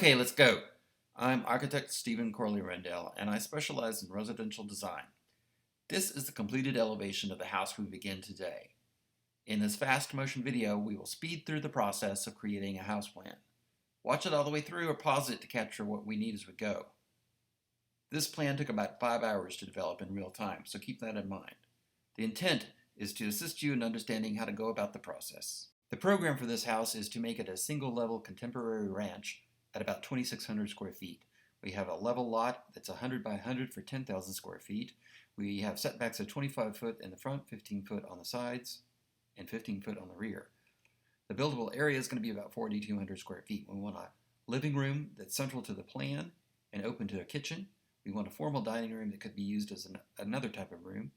Okay, let's go. I'm architect Stephen Corley Rendell, and I specialize in residential design. This is the completed elevation of the house we begin today. In this fast motion video, we will speed through the process of creating a house plan. Watch it all the way through or pause it to capture what we need as we go. This plan took about 5 hours to develop in real time, so keep that in mind. The intent is to assist you in understanding how to go about the process. The program for this house is to make it a single-level contemporary ranch at about 2,600 square feet. We have a level lot that's 100 by 100 for 10,000 square feet. We have setbacks of 25 foot in the front, 15 foot on the sides, and 15 foot on the rear. The buildable area is going to be about 4,200 square feet. We want a living room that's central to the plan and open to a kitchen. We want a formal dining room that could be used as another type of room.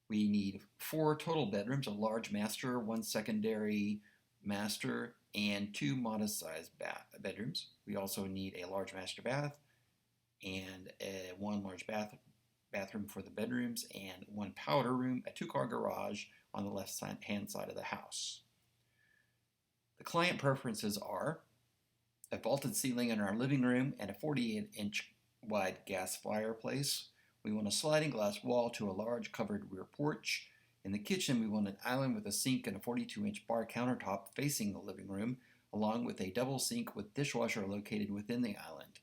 We need 4 total bedrooms, a large master, 1 secondary master, and 2 modest-sized bedrooms. We also need a large master bath and 1 large bathroom for the bedrooms and 1 powder room, a 2-car garage on the left-hand side of the house. The client preferences are a vaulted ceiling in our living room and a 48-inch wide gas fireplace. We want a sliding glass wall to a large covered rear porch. In the kitchen, we want an island with a sink and a 42-inch bar countertop facing the living room, along with a double sink with dishwasher located within the island.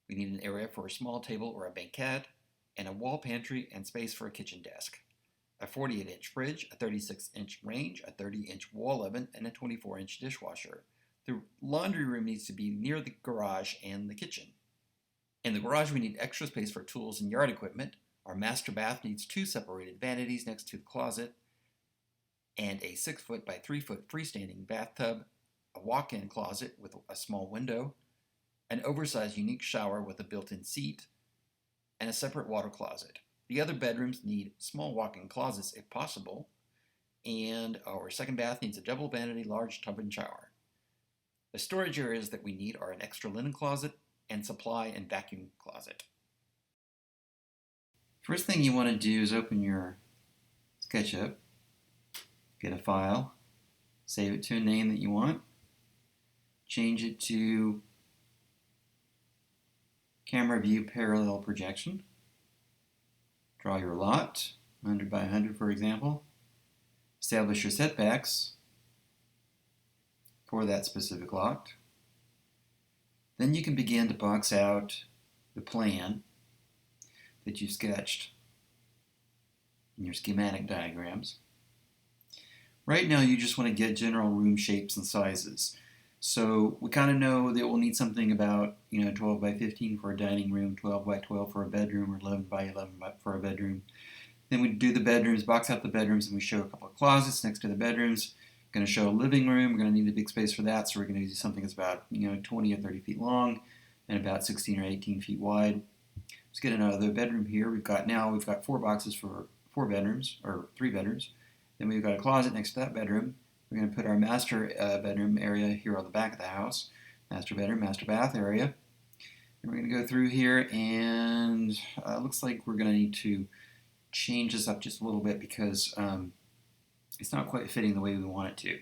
We need an area for a small table or a banquette, and a wall pantry and space for a kitchen desk. A 48-inch fridge, a 36-inch range, a 30-inch wall oven, and a 24-inch dishwasher. The laundry room needs to be near the garage and the kitchen. In the garage, we need extra space for tools and yard equipment. Our master bath needs 2 separated vanities next to the closet, and a 6-foot by 3-foot freestanding bathtub, a walk-in closet with a small window, an oversized unique shower with a built-in seat, and a separate water closet. The other bedrooms need small walk-in closets if possible, and our second bath needs a double vanity, large tub and shower. The storage areas that we need are an extra linen closet and supply and vacuum closet. First thing you want to do is open your Sketchup, get a file, save it to a name that you want, change it to camera view parallel projection, draw your lot, 100 by 100 for example, establish your setbacks for that specific lot. Then you can begin to box out the plan that you sketched in your schematic diagrams. Right now you just want to get general room shapes and sizes. So we kind of know that we'll need something about 12 by 15 for a dining room, 12 by 12 for a bedroom, or 11 by 11 for a bedroom. Then we do the bedrooms, box out the bedrooms, and we show a couple of closets next to the bedrooms. Going to show a living room. We're going to need a big space for that, so we're going to do something that's about 20 or 30 feet long and about 16 or 18 feet wide. Let's get another bedroom here. We've got 4 boxes for 4 bedrooms, or 3 bedrooms. Then we've got a closet next to that bedroom. We're going to put our master bedroom area here on the back of the house. Master bedroom, master bath area. And we're going to go through here, and looks like we're going to need to change this up just a little bit because it's not quite fitting the way we want it to.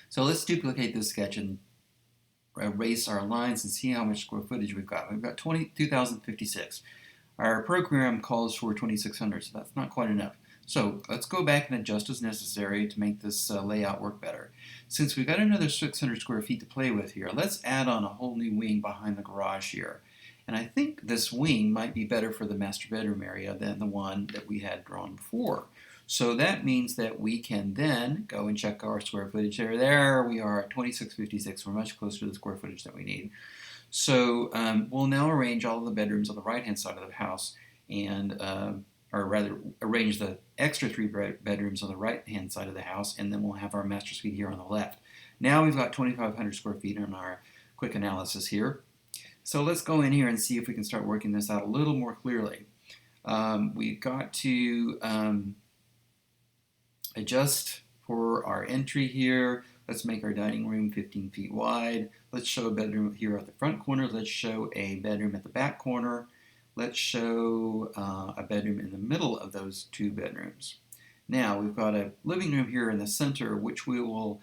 So let's duplicate this sketch and erase our lines and see how much square footage we've got. We've got 2,056. Our program calls for 2,600, so that's not quite enough. So let's go back and adjust as necessary to make this layout work better. Since we've got another 600 square feet to play with here, let's add on a whole new wing behind the garage here. And I think this wing might be better for the master bedroom area than the one that we had drawn before. So that means that we can then go and check our square footage there. There we are at 2656. We're much closer to the square footage that we need. So we'll now arrange all of the bedrooms on the right-hand side of the house, and or rather arrange the extra 3 bedrooms on the right-hand side of the house, and then we'll have our master suite here on the left. Now we've got 2,500 square feet in our quick analysis here. So let's go in here and see if we can start working this out a little more clearly. We've got to adjust for our entry here. Let's make our dining room 15 feet wide. Let's show a bedroom here at the front corner. Let's show a bedroom at the back corner. Let's show a bedroom in the middle of those 2 bedrooms. Now we've got a living room here in the center, which we will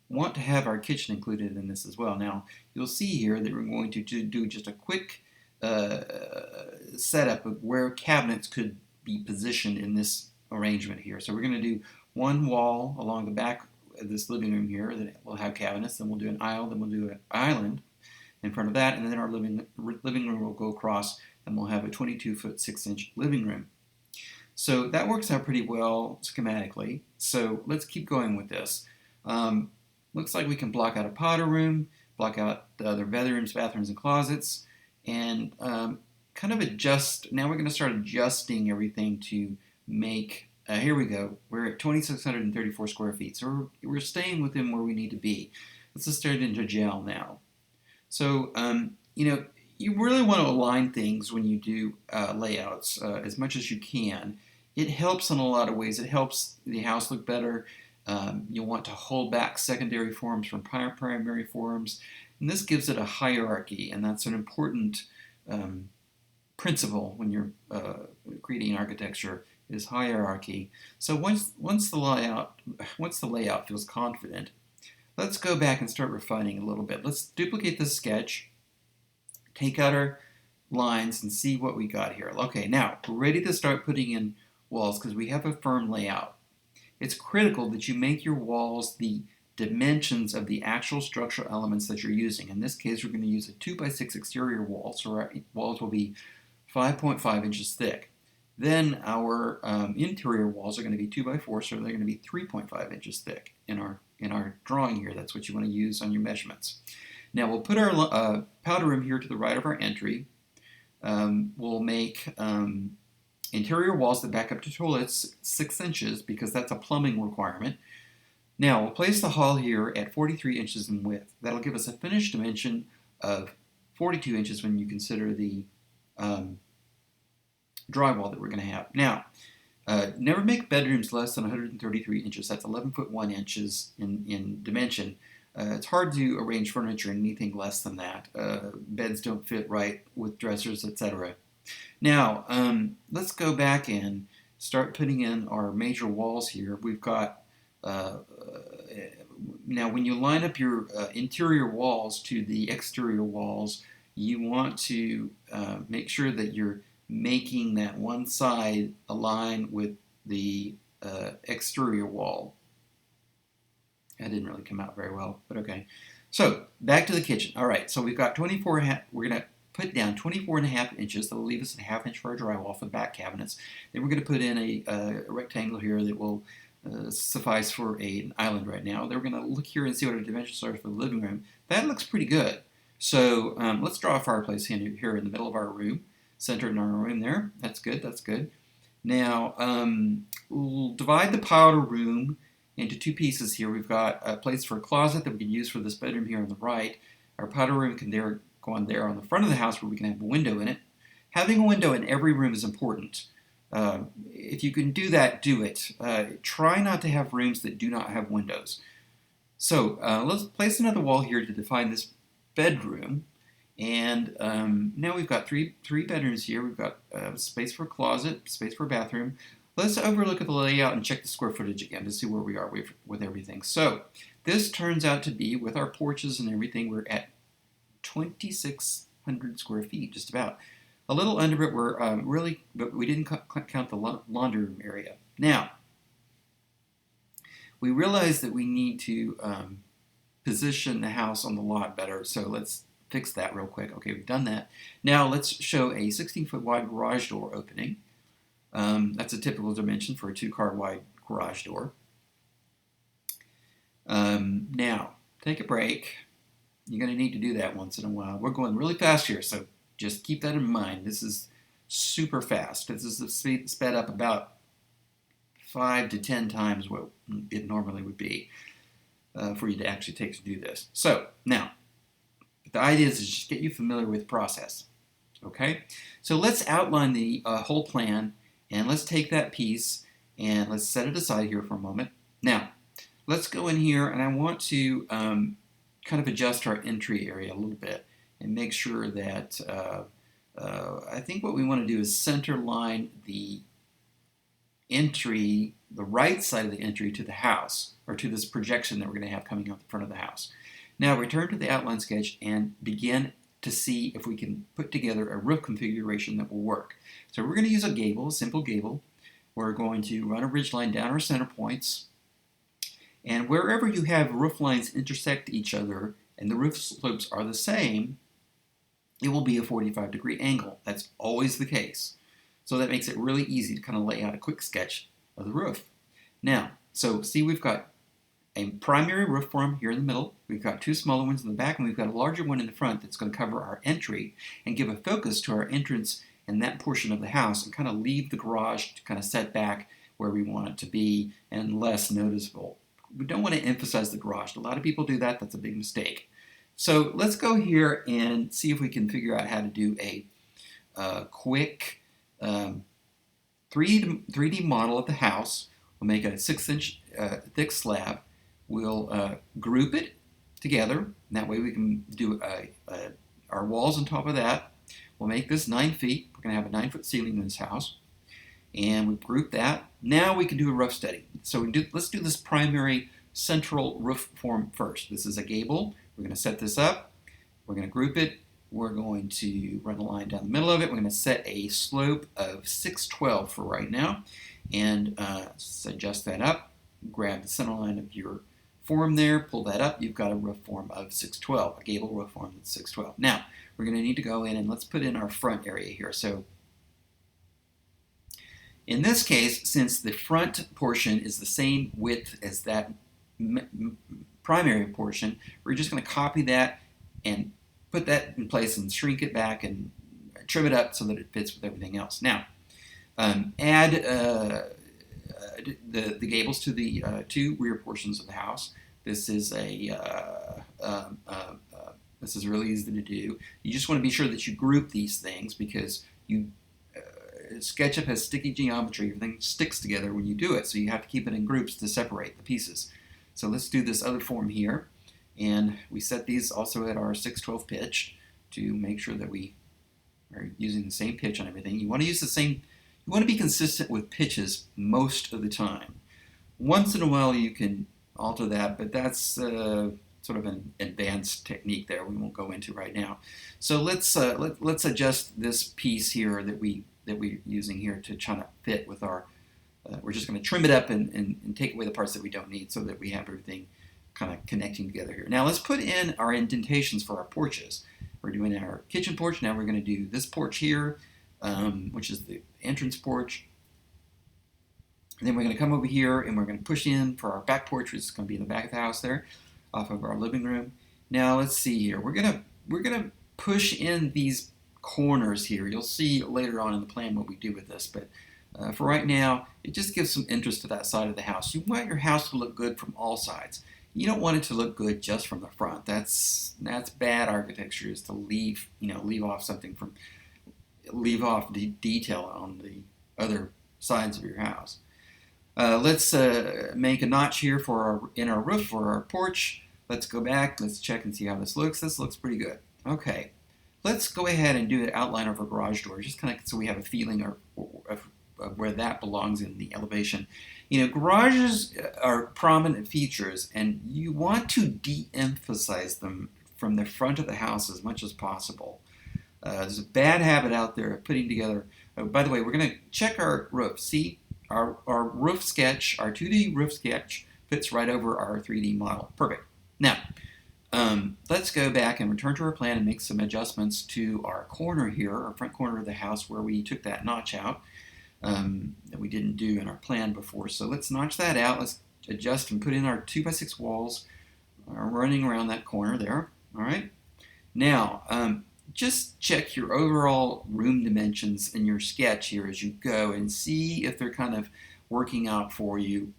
want to have our kitchen included in this as well. Now, you'll see here that we're going to do just a quick uh, setup of where cabinets could be positioned in this arrangement here. So we're going to do one wall along the back of this living room here that will have cabinets, then we'll do an aisle, then we'll do an island in front of that, and then our living room will go across, and we'll have a 22-foot 6-inch living room. So that works out pretty well schematically. So let's keep going with this. Um, Looks like we can block out a powder room, block out the other bedrooms, bathrooms, and closets, and kind of adjust. Now we're going to start adjusting everything to make, here we go, we're at 2,634 square feet. So we're staying within where we need to be. Let's just start into gel now. So, you really want to align things when you do layouts as much as you can. It helps in a lot of ways. It helps the house look better. You'll want to hold back secondary forms from primary forms. And this gives it a hierarchy, and that's an important principle when you're creating architecture is hierarchy. So once the layout feels confident, let's go back and start refining a little bit. Let's duplicate this sketch, take out our lines, and see what we got here. Okay, now we're ready to start putting in walls because we have a firm layout. It's critical that you make your walls the dimensions of the actual structural elements that you're using. In this case, we're going to use a 2x6 exterior wall, so our walls will be 5.5 inches thick. Then our interior walls are going to be 2x4, so they're going to be 3.5 inches thick in our drawing here. That's what you want to use on your measurements. Now we'll put our powder room here to the right of our entry. We'll make interior walls that back up to toilets 6 inches because that's a plumbing requirement. Now we'll place the hall here at 43 inches in width. That'll give us a finished dimension of 42 inches when you consider the drywall that we're going to have. Now, never make bedrooms less than 133 inches. That's 11 foot 1 inches in dimension. It's hard to arrange furniture in anything less than that. Beds don't fit right with dressers, etc. Now, let's go back and start putting in our major walls here. We've got, now when you line up your interior walls to the exterior walls, you want to make sure that you're making that one side align with the exterior wall. That didn't really come out very well, but okay. So back to the kitchen. All right, so we've got 24 and a half, we're going to put down 24 and a half inches. That'll leave us a half inch for our drywall for the back cabinets. Then we're going to put in a rectangle here that will suffice for an island right now. Then we're going to look here and see what our dimensions are for the living room. That looks pretty good. So let's draw a fireplace here in the middle of our room, centered in our room there. That's good, that's good. Now, we'll divide the powder room into two pieces here. We've got a place for a closet that we can use for this bedroom here on the right. Our powder room can go on there on the front of the house where we can have a window in it. Having a window in every room is important. If you can do that, do it. Try not to have rooms that do not have windows. So let's place another wall here to define this bedroom. And now we've got three bedrooms here. We've got space for a closet, space for a bathroom. Let's overlook at the layout and check the square footage again to see where we are with everything. So this turns out to be, with our porches and everything, we're at 2,600 square feet, just about. A little under it, but we didn't count the laundry room area. Now, we realize that we need to position the house on the lot better, so let's fix that real quick. Okay, we've done that. Now let's show a 16-foot wide garage door opening. That's a typical dimension for a 2-car wide garage door. Now, take a break. You're going to need to do that once in a while. We're going really fast here, so just keep that in mind. This is super fast. This is sped up about 5 to 10 times what it normally would be for you to actually take to do this. So, now, the idea is to just get you familiar with the process. Okay? So let's outline the whole plan, and let's take that piece and let's set it aside here for a moment. Now, let's go in here, and I want to kind of adjust our entry area a little bit and make sure that I think what we want to do is center line the entry, the right side of the entry to the house, or to this projection that we're going to have coming out the front of the house. Now return to the outline sketch and begin to see if we can put together a roof configuration that will work. So we're going to use a gable, a simple gable. We're going to run a ridge line down our center points, and wherever you have roof lines intersect each other and the roof slopes are the same, it will be a 45-degree angle. That's always the case. So that makes it really easy to kind of lay out a quick sketch of the roof. Now, so see, we've got a primary roof form here in the middle. We've got two smaller ones in the back, and we've got a larger one in the front that's going to cover our entry and give a focus to our entrance in that portion of the house and kind of leave the garage to kind of set back where we want it to be and less noticeable. We don't want to emphasize the garage. A lot of people do that. That's a big mistake. So let's go here and see if we can figure out how to do a quick 3D model of the house. We'll make a 6-inch thick slab. We'll group it together. And that way we can do our walls on top of that. We'll make this 9 feet. We're going to have a 9-foot ceiling in this house. And we group that. Now we can do a roof study. So let's do this primary central roof form first. This is a gable. We're going to set this up. We're going to group it. We're going to run a line down the middle of it. We're going to set a slope of 612 for right now. And adjust that up. Grab the center line of your form there. Pull that up. You've got a roof form of 612. A gable roof form that's 612. Now, we're going to need to go in and let's put in our front area here. So in this case, since the front portion is the same width as that primary portion, we're just going to copy that and put that in place and shrink it back and trim it up so that it fits with everything else. Now, add the gables to the two rear portions of the house. This is this is really easy to do. You just want to be sure that you group these things because Sketchup has sticky geometry. Everything sticks together when you do it, so you have to keep it in groups to separate the pieces. So let's do this other form here, and we set these also at our 612 pitch to make sure that we are using the same pitch on everything. You want to use the same. You want to be consistent with pitches most of the time. Once in a while you can alter that, but that's sort of an advanced technique there we won't go into right now. So let's adjust this piece here that we're using here to try to fit with our, we're just going to trim it up and take away the parts that we don't need so that we have everything kind of connecting together here. Now let's put in our indentations for our porches. We're doing our kitchen porch. Now we're going to do this porch here, which is the entrance porch. And then we're going to come over here and we're going to push in for our back porch, which is going to be in the back of the house there, off of our living room. Now let's see here. We're gonna push in these corners here. You'll see later on in the plan what we do with this, but for right now, it just gives some interest to that side of the house. You want your house to look good from all sides. You don't want it to look good just from the front. That's bad architecture, is to leave off the detail on the other sides of your house. Let's make a notch here in our roof for our porch. Let's go back. Let's check and see how this looks. This looks pretty good. Okay. Let's go ahead and do the outline of our garage door, just kind of so we have a feeling of where that belongs in the elevation. Garages are prominent features, and you want to de-emphasize them from the front of the house as much as possible. There's a bad habit out there of putting together. By the way, we're going to check our roof. See, our roof sketch, our 2D roof sketch, fits right over our 3D model. Perfect. Now, let's go back and return to our plan and make some adjustments to our corner here, our front corner of the house where we took that notch out that we didn't do in our plan before. So let's notch that out. Let's adjust and put in our 2x6 walls running around that corner there. All right. Now, just check your overall room dimensions in your sketch here as you go and see if they're kind of working out for you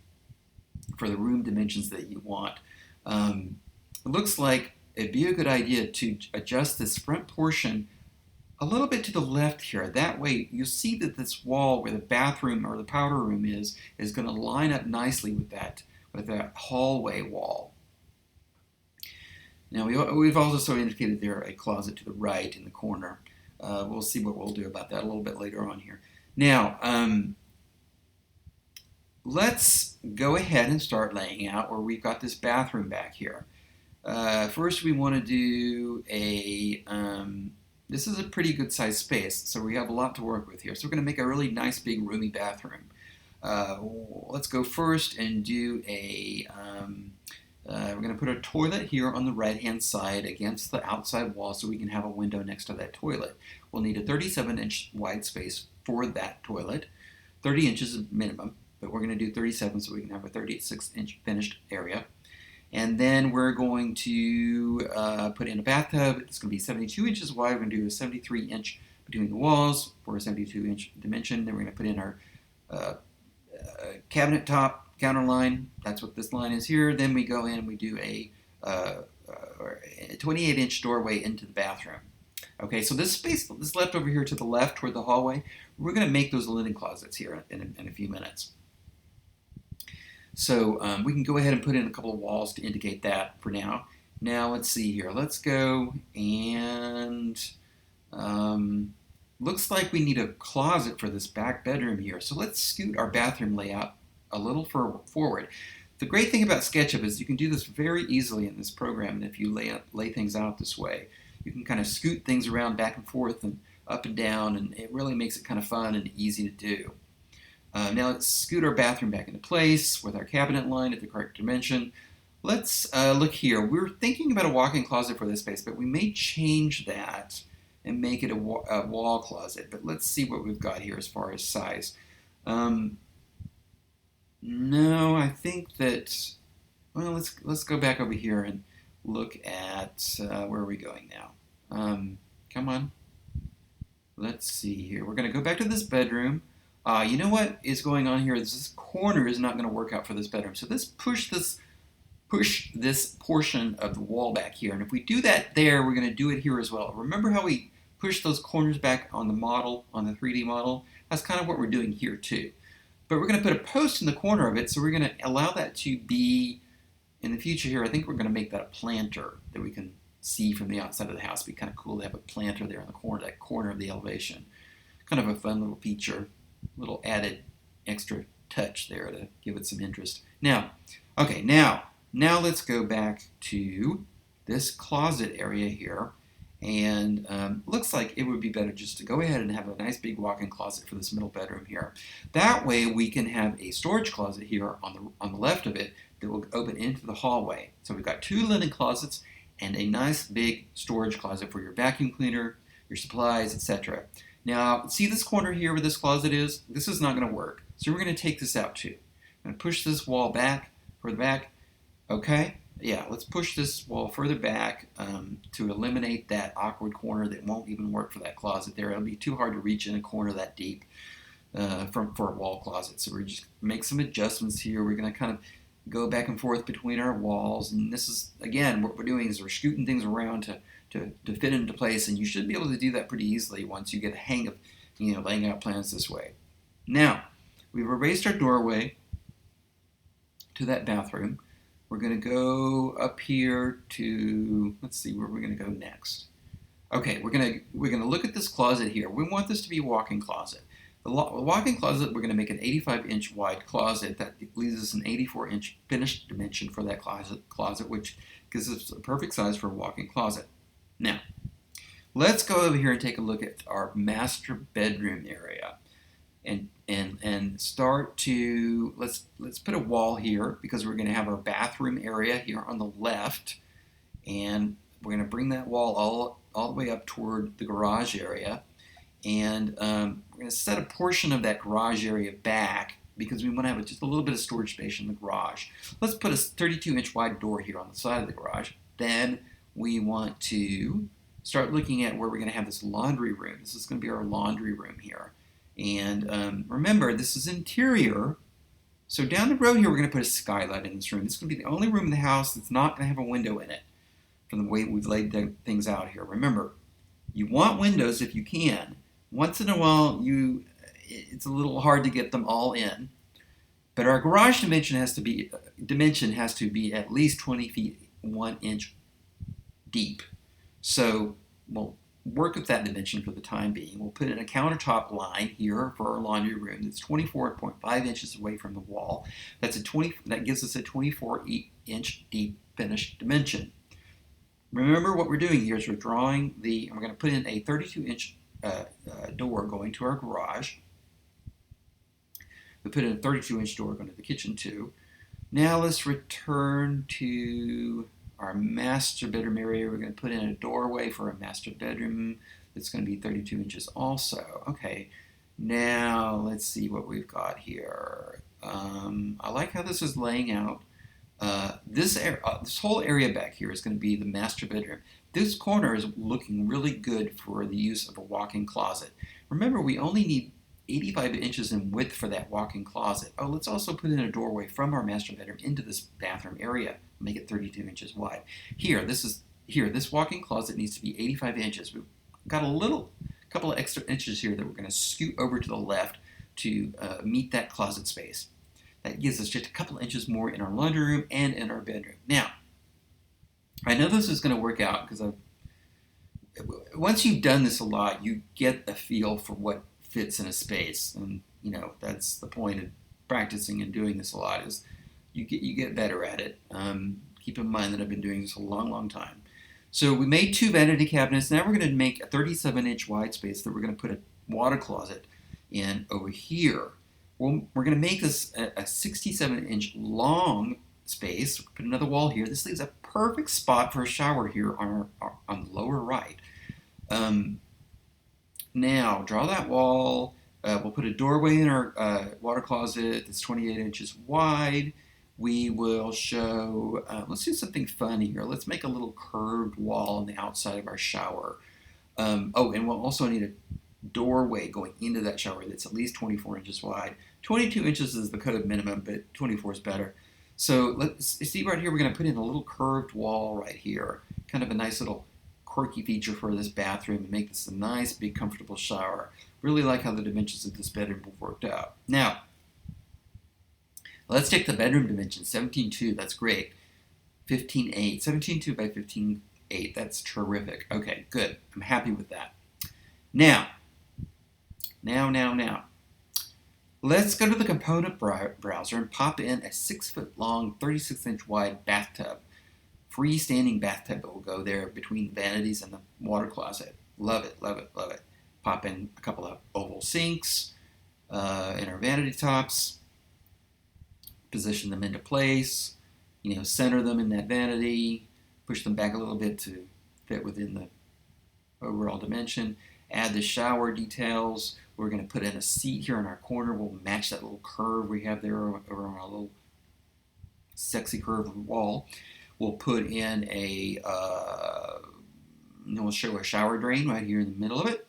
for the room dimensions that you want. It looks like it'd be a good idea to adjust this front portion a little bit to the left here. That way you'll see that this wall where the bathroom or the powder room is going to line up nicely with that hallway wall. Now we've also indicated there a closet to the right in the corner. We'll see what we'll do about that a little bit later on here. Now, let's go ahead and start laying out where we've got this bathroom back here. First, we want to do this is a pretty good sized space, so we have a lot to work with here. So we're going to make a really nice big roomy bathroom. Let's go first and do we're going to put a toilet here on the right hand side against the outside wall so we can have a window next to that toilet. We'll need a 37-inch wide space for that toilet. 30 inches minimum, but we're going to do 37 so we can have a 36-inch finished area. And then we're going to put in a bathtub. It's going to be 72 inches wide. We're going to do a 73-inch between the walls for a 72-inch dimension. Then we're going to put in our cabinet top counter line. That's what this line is here. Then we go in and we do a 28-inch doorway into the bathroom. Okay, so this space is left over here to the left toward the hallway. We're going to make those linen closets here in a few minutes. So we can go ahead and put in a couple of walls to indicate that for now. Now let's see here. Let's go and looks like we need a closet for this back bedroom here. So let's scoot our bathroom layout a little forward. The great thing about Sketchup is you can do this very easily in this program. And if you lay things out this way, you can kind of scoot things around back and forth and up and down, and it really makes it kind of fun and easy to do. Now let's scoot our bathroom back into place with our cabinet line at the correct dimension. Let's look here. We're thinking about a walk-in closet for this space, but we may change that and make it a wall closet. But let's see what we've got here as far as size. No, I think that, well, let's go back over here and look at, where are we going now? Come on. Let's see here. We're going to go back to this bedroom. You know what is going on here? This corner is not going to work out for this bedroom. So let's push this portion of the wall back here. And if we do that there, we're going to do it here as well. Remember how we pushed those corners back on the model, on the 3D model? That's kind of what we're doing here too. But we're going to put a post in the corner of it, so we're going to allow that to be, in the future here, I think we're going to make that a planter that we can see from the outside of the house. It'd be kind of cool to have a planter there in the corner, that corner of the elevation. Kind of a fun little feature, little added extra touch there to give it some interest. Now, okay, now let's go back to this closet area here. And looks like it would be better just to go ahead and have a nice big walk-in closet for this middle bedroom here. That way we can have a storage closet here on the left of it that will open into the hallway. So we've got two linen closets and a nice big storage closet for your vacuum cleaner, your supplies, etc. Now, see this corner here where this closet is? This is not going to work. So we're going to take this out too. I'm going to push this wall back, further back. Okay? Yeah, let's push this wall further back to eliminate that awkward corner that won't even work for that closet there. It'll be too hard to reach in a corner that deep for a wall closet. So we're just make some adjustments here. We're going to kind of go back and forth between our walls. And this is, again, what we're doing is we're scooting things around to fit into place. And you should be able to do that pretty easily once you get a hang of laying out plans this way. Now, we've erased our doorway to that bathroom. We're going to go up here to, let's see where we're going to go next. Okay, we're going to look at this closet here. We want this to be a walk-in closet. The walk-in closet, we're going to make an 85-inch wide closet. That leaves us an 84-inch finished dimension for that closet, which gives us a perfect size for a walk-in closet. Now, let's go over here and take a look at our master bedroom area. And start to, let's put a wall here because we're going to have our bathroom area here on the left, and we're going to bring that wall all the way up toward the garage area, and we're going to set a portion of that garage area back because we want to have just a little bit of storage space in the garage. Let's put a 32-inch wide door here on the side of the garage. Then we want to start looking at where we're going to have this laundry room. This is going to be our laundry room here. And remember, this is interior. So down the road here, we're going to put a skylight in this room. This is going to be the only room in the house that's not going to have a window in it from the way we've laid things out here. Remember, you want windows if you can. Once in a while, it's a little hard to get them all in. But our garage dimension has to be at least 20 feet 1 inch deep. So, well, work with that dimension for the time being. We'll put in a countertop line here for our laundry room that's 24.5 inches away from the wall. That gives us a 24-inch deep finished dimension. Remember what we're doing here is we're going to put in a 32-inch door going to our garage. We put in a 32-inch door going to the kitchen too. Now let's return to our master bedroom area. We're going to put in a doorway for a master bedroom that's going to be 32 inches also. Okay, now let's see what we've got here. I like how this is laying out. This whole area back here is going to be the master bedroom. This corner is looking really good for the use of a walk-in closet. Remember, we only need 85 inches in width for that walk-in closet. Oh, let's also put in a doorway from our master bedroom into this bathroom area. Make it 32 inches wide. This walk-in closet needs to be 85 inches. We've got a couple of extra inches here that we're going to scoot over to the left to meet that closet space. That gives us just a couple of inches more in our laundry room and in our bedroom. Now, I know this is going to work out because once you've done this a lot, you get a feel for what fits in a space, and that's the point of practicing and doing this a lot, is you get better at it. Keep in mind that I've been doing this a long time. So we made 2 vanity cabinets. Now we're going to make a 37-inch wide space that we're going to put a water closet in over here. We're going to make this a 67-inch long space. Put another wall here. This leaves a perfect spot for a shower here on the lower right. Now, draw that wall. We'll put a doorway in our water closet that's 28 inches wide. We will show, let's do something fun here. Let's make a little curved wall on the outside of our shower. And we'll also need a doorway going into that shower that's at least 24 inches wide. 22 inches is the code minimum, but 24 is better. So let's see right here, we're going to put in a little curved wall right here. Kind of a nice little quirky feature for this bathroom and make this a nice, big, comfortable shower. Really like how the dimensions of this bedroom have worked out. Now, let's take the bedroom dimension, 17.2, that's great. 15.8, 17.2 by 15.8, that's terrific. Okay, good, I'm happy with that. Now, let's go to the component browser and pop in a 6-foot-long, 36-inch wide bathtub. Freestanding bathtub that will go there between the vanities and the water closet. Love it, love it, love it. Pop in a couple of oval sinks in our vanity tops. Position them into place. Center them in that vanity. Push them back a little bit to fit within the overall dimension. Add the shower details. We're going to put in a seat here in our corner. We'll match that little curve we have there over our little sexy curved wall. We'll put in we'll show a shower drain right here in the middle of it.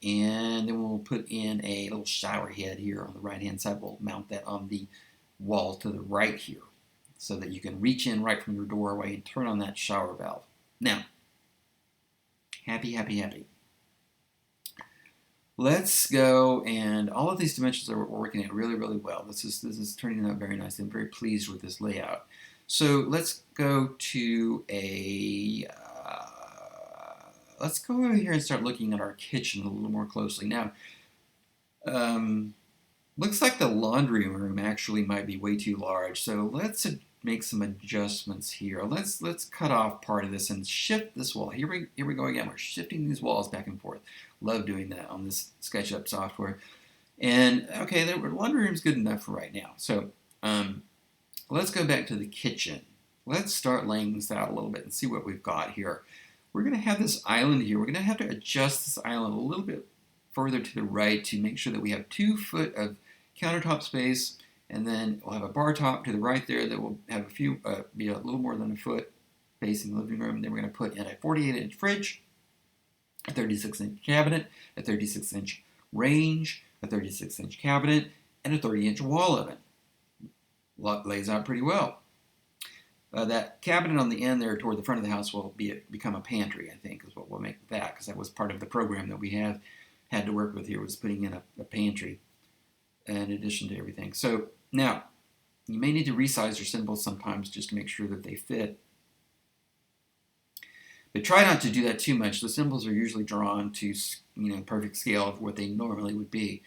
And then we'll put in a little shower head here on the right-hand side. We'll mount that on the wall to the right here so that you can reach in right from your doorway and turn on that shower valve. Now, happy. Let's go, and all of these dimensions are working out really well. This is turning out very nicely. I'm very pleased with this layout. So let's go to let's go over here and start looking at our kitchen a little more closely. Now, looks like the laundry room actually might be way too large. So let's make some adjustments here. Let's cut off part of this and shift this wall. Here we go again. We're shifting these walls back and forth. Love doing that on this Sketchup software. And okay, the laundry room's good enough for right now. So let's go back to the kitchen. Let's start laying this out a little bit and see what we've got here. We're going to have this island here. We're going to have to adjust this island a little bit further to the right to make sure that we have 2 foot of countertop space, and then we'll have a bar top to the right there that will have be a little more than a foot facing the living room. Then we're going to put in a 48-inch fridge, a 36-inch cabinet, a 36-inch range, a 36-inch cabinet, and a 30-inch wall oven. Lays out pretty well. That cabinet on the end there toward the front of the house will become a pantry, I think, is what we'll make that, because that was part of the program that we had to work with here, was putting in a pantry in addition to everything. So now, you may need to resize your symbols sometimes just to make sure that they fit. But try not to do that too much. The symbols are usually drawn to, perfect scale of what they normally would be.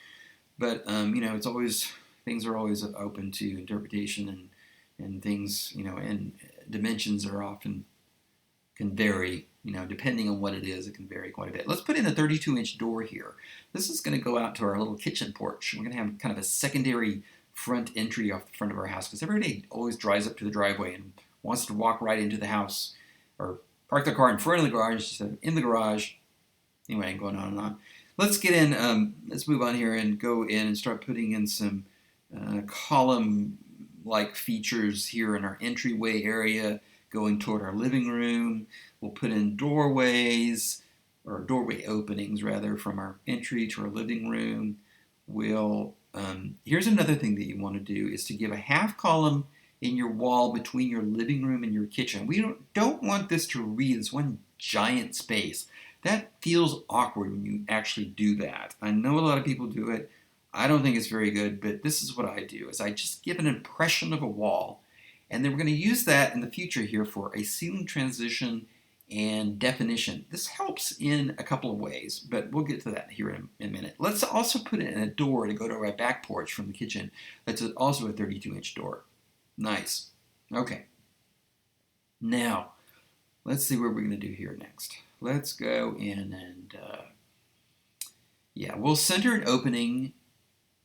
But it's always, things are always open to interpretation, and things, and dimensions are often can vary. Depending on what it is, it can vary quite a bit. Let's put in a 32-inch door here. This is going to go out to our little kitchen porch. We're going to have kind of a secondary front entry off the front of our house, because everybody always drives up to the driveway and wants to walk right into the house, or park their car in front of the garage instead of in the garage. Anyway, going on and on. Let's get in, let's move on here and go in and start putting in some column-like features here in our entryway area, going toward our living room. We'll put in doorways, or doorway openings rather, from our entry to our living room. Here's another thing that you want to do, is to give a half column in your wall between your living room and your kitchen. We don't want this to read as one giant space. That feels awkward when you actually do that. I know a lot of people do it. I don't think it's very good, but this is what I do, is I just give an impression of a wall, and then we're going to use that in the future here for a ceiling transition and definition. This helps in a couple of ways, but we'll get to that here in a minute. Let's also put in a door to go to our back porch from the kitchen. That's also a 32-inch door. Nice. Okay. Now, let's see what we're going to do here next. Let's go in and, we'll center an opening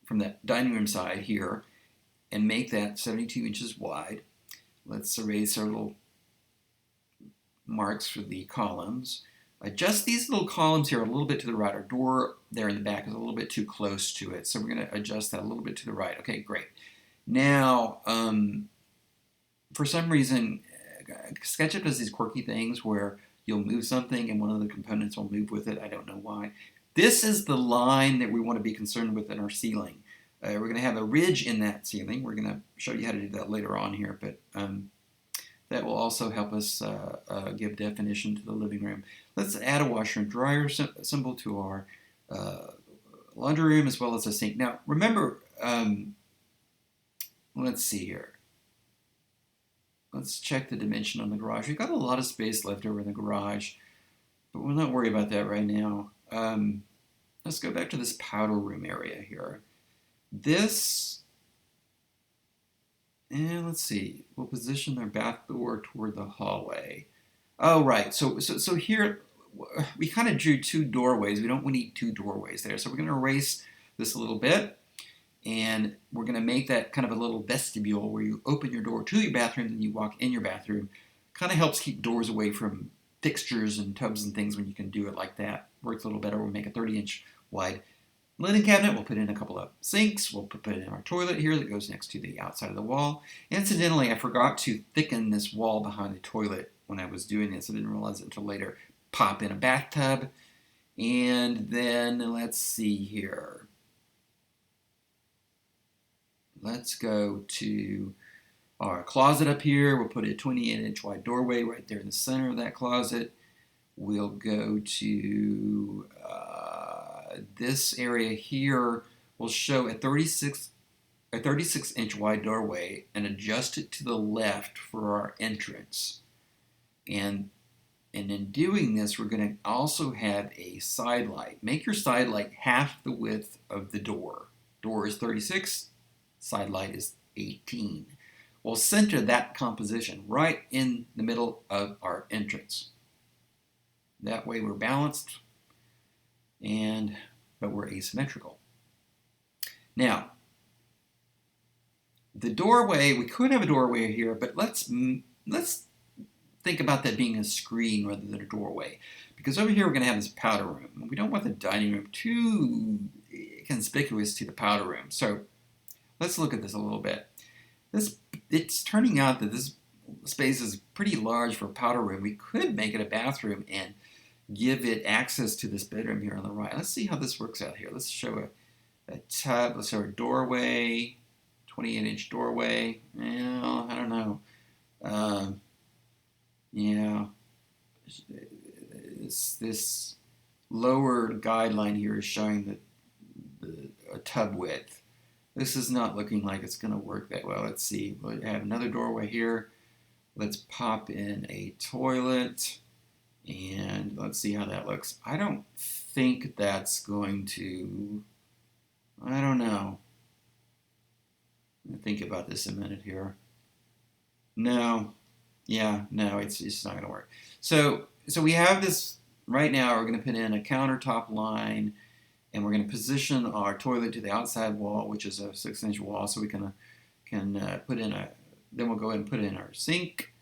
from the dining room side here and make that 72 inches wide. Let's erase our little marks for the columns. Adjust these little columns here a little bit to the right. Our door there in the back is a little bit too close to it, so we're going to adjust that a little bit to the right. Okay, great. Now, for some reason, Sketchup does these quirky things where you'll move something and one of the components will move with it. I don't know why. This is the line that we want to be concerned with in our ceiling. We're going to have a ridge in that ceiling. We're going to show you how to do that later on here, but that will also help us give definition to the living room. Let's add a washer and dryer symbol to our laundry room, as well as a sink. Now, remember, let's see here. Let's check the dimension on the garage. We've got a lot of space left over in the garage, but we'll not worry about that right now. Let's go back to this powder room area here. This, and let's see, we'll position our bath door toward the hallway. Oh, right. So here we kind of drew two doorways. We don't need two doorways there. So we're going to erase this a little bit, and we're going to make that kind of a little vestibule where you open your door to your bathroom and you walk in your bathroom. Kind of helps keep doors away from fixtures and tubs and things when you can do it like that. Works a little better. We'll make a 30-inch wide linen cabinet. We'll put in a couple of sinks. We'll put in our toilet here that goes next to the outside of the wall. Incidentally, I forgot to thicken this wall behind the toilet when I was doing this. I didn't realize it until later. Pop in a bathtub. And then let's see here. Let's go to our closet up here. We'll put a 28-inch wide doorway right there in the center of that closet. We'll go to this area here. We'll show a 36-inch wide doorway and adjust it to the left for our entrance. And in doing this, we're going to also have a side light. Make your side light half the width of the door. Door is 36, side light is 18. We'll center that composition right in the middle of our entrance. That way we're balanced, but we're asymmetrical. Now, the doorway, we could have a doorway here, but let's think about that being a screen rather than a doorway. Because over here we're going to have this powder room. We don't want the dining room too conspicuous to the powder room. So let's look at this a little bit. It's turning out that this space is pretty large for a powder room. We could make it a bathroom and give it access to this bedroom here on the right. Let's see how this works out here. Let's show a tub. Let's show a doorway, 28-inch doorway. Well, I don't know. This lower guideline here is showing a tub width. This is not looking like it's going to work that well. Let's see. We'll have another doorway here. Let's pop in a toilet. And let's see how that looks. I don't think that's going to, I don't know. Think about this a minute here. No, yeah, no, it's not going to work. So we have this right now. We're going to put in a countertop line, and we're going to position our toilet to the outside wall, which is a 6-inch wall. So we can put in a. Then we'll go ahead and put in our sink.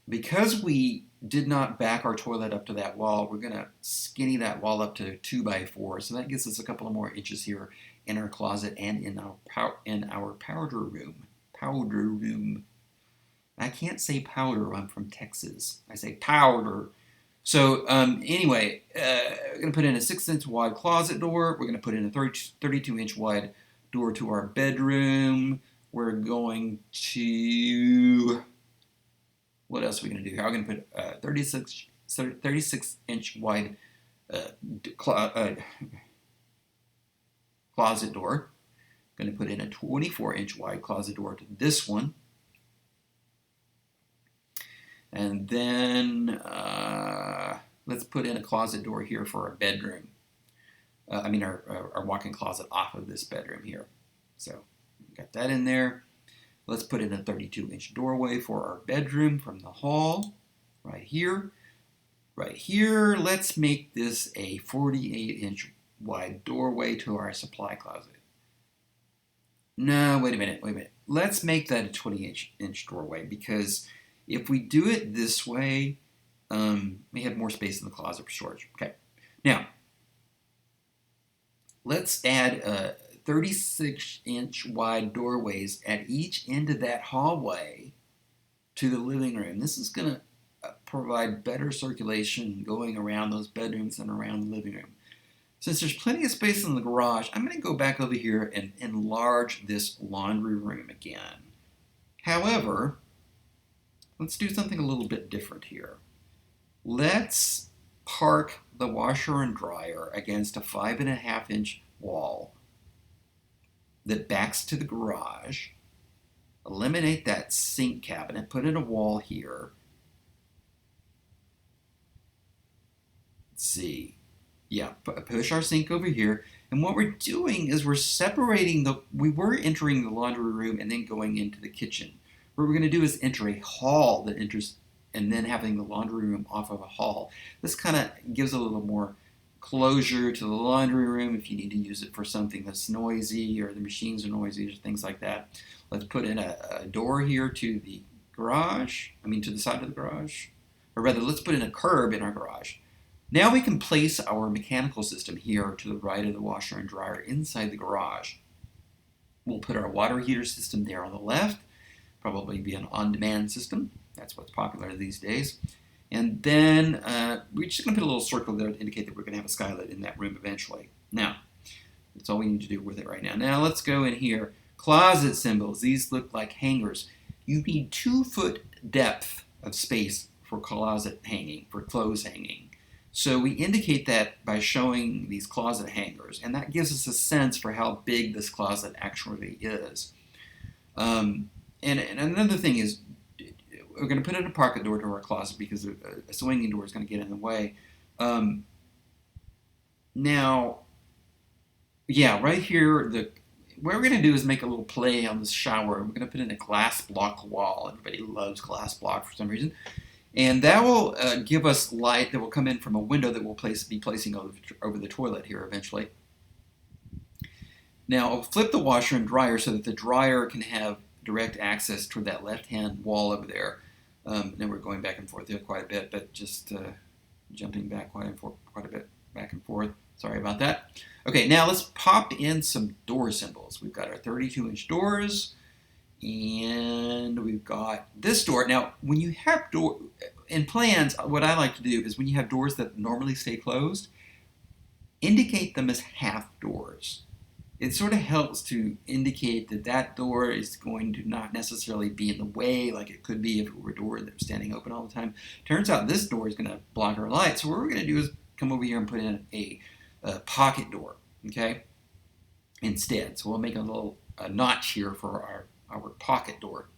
Because we did not back our toilet up to that wall, we're going to skinny that wall up to 2x4. So that gives us a couple of more inches here in our closet and in our powder room. Powder room. I can't say powder. I'm from Texas. I say powder. So anyway, we're going to put in a 6-inch wide closet door. We're going to put in a 32-inch wide door to our bedroom. We're going to... What else are we going to do here? I'm going to put a 36-inch wide closet door. I'm going to put in a 24-inch wide closet door to this one. And then let's put in a closet door here for our bedroom. Our walk-in closet off of this bedroom here. So got that in there. Let's put in a 32-inch doorway for our bedroom from the hall, right here. Right here, let's make this a 48-inch wide doorway to our supply closet. No, wait a minute. Let's make that a 20-inch doorway, because if we do it this way, we have more space in the closet for storage. Okay, now let's add 36-inch wide doorways at each end of that hallway to the living room. This is going to provide better circulation going around those bedrooms and around the living room. Since there's plenty of space in the garage, I'm going to go back over here and enlarge this laundry room again. However, let's do something a little bit different here. Let's park the washer and dryer against a 5.5-inch wall that backs to the garage. Eliminate that sink cabinet, put in a wall here. Let's see. Yeah, push our sink over here. And what we're doing is we're separating we were entering the laundry room and then going into the kitchen. What we're going to do is enter a hall that enters, and then having the laundry room off of a hall. This kind of gives a little more closure to the laundry room if you need to use it for something that's noisy or the machines are noisy or things like that. Let's put in a door here to the garage, to the side of the garage. Or rather, let's put in a curb in our garage. Now we can place our mechanical system here to the right of the washer and dryer inside the garage. We'll put our water heater system there on the left, probably be an on-demand system. That's what's popular these days. And then we're just going to put a little circle there to indicate that we're going to have a skylight in that room eventually. Now, that's all we need to do with it right now. Now let's go in here. Closet symbols. These look like hangers. You need 2-foot depth of space for closet hanging, for clothes hanging. So we indicate that by showing these closet hangers, and that gives us a sense for how big this closet actually is. And another thing is, we're going to put in a pocket door to our closet because a swinging door is going to get in the way. Now, yeah, right here, what we're going to do is make a little play on this shower. We're going to put in a glass block wall. Everybody loves glass block for some reason. And that will give us light that will come in from a window that we'll be placing over the toilet here eventually. Now, I'll flip the washer and dryer so that the dryer can have direct access toward that left-hand wall over there. Now we're going back and forth here quite a bit, but just jumping back quite a bit back and forth. Sorry about that. Okay, now let's pop in some door symbols. We've got our 32-inch doors, and we've got this door. Now, when you have in plans, what I like to do is when you have doors that normally stay closed, indicate them as half doors. It sort of helps to indicate that that door is going to not necessarily be in the way like it could be if it were a door that was standing open all the time. Turns out this door is going to block our light, so what we're going to do is come over here and put in a pocket door, okay, instead. So we'll make a little notch here for our pocket door.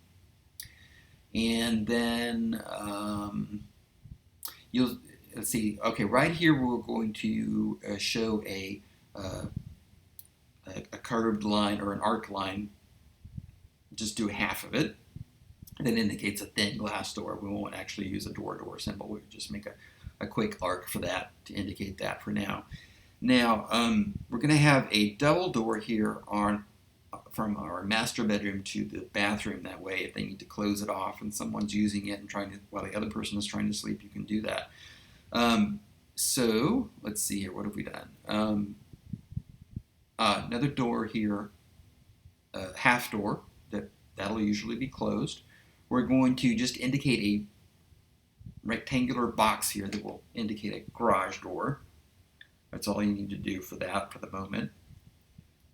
And then let's see. Okay, right here we're going to show uh, a curved line or an arc line. Just do half of it. That indicates a thin glass door. We won't actually use a door symbol. We'll just make a quick arc for that to indicate that for now. Now, we're going to have a double door here from our master bedroom to the bathroom. That way, if they need to close it off and someone's using it and trying to, while the other person is trying to sleep, you can do that. So, let's see here. What have we done? Another door here, half door, that'll usually be closed. We're going to just indicate a rectangular box here that will indicate a garage door. That's all you need to do for that for the moment.